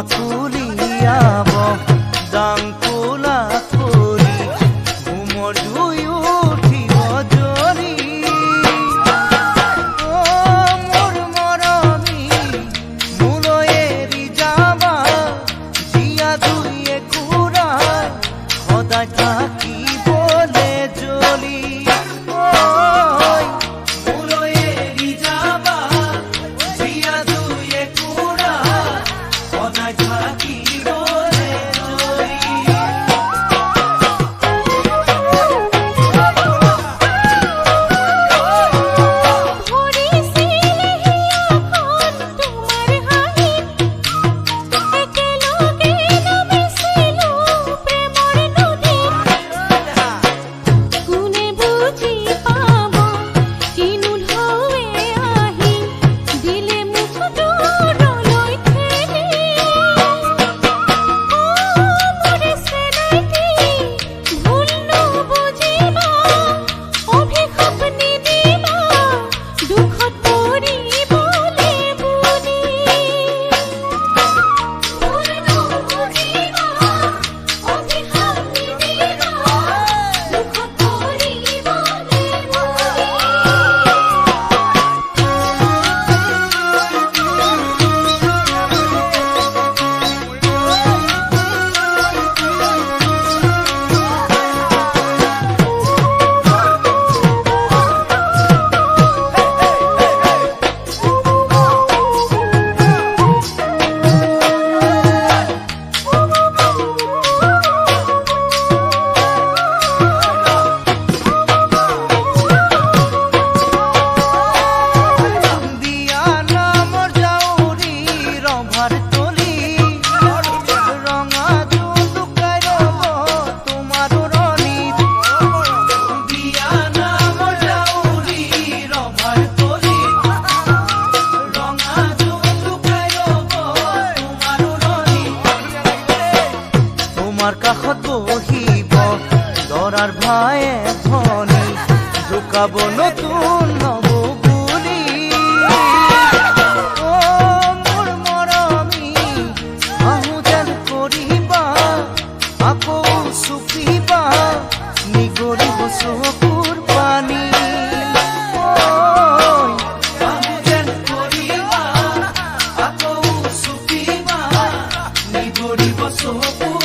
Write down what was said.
খুলিয়াব দাংকুলা ফুলি ঘুমৰ জুই উঠিব জ্বলি মোৰ মৰমী মোলৈ এৰি যাবা জীয়া দুয়ে কুৰা সদায় থাকিবলে জ্বলি মোলৈ এৰি যাবা জীয়া দুয়ে কুৰা সদায় থাকিবলে জ্বলি তোমাৰ কাষত বহিব দৰাৰ ভায়ে ধনী জোকাব নতুন নব বুলি মোৰ মৰমী আহো যেন কৰিবা আকৌ চুপিবা নিগৰিব চকুৰ পানী আহো যেন কৰিবা আকৌ চুপিবা নিগৰিব চকুৰ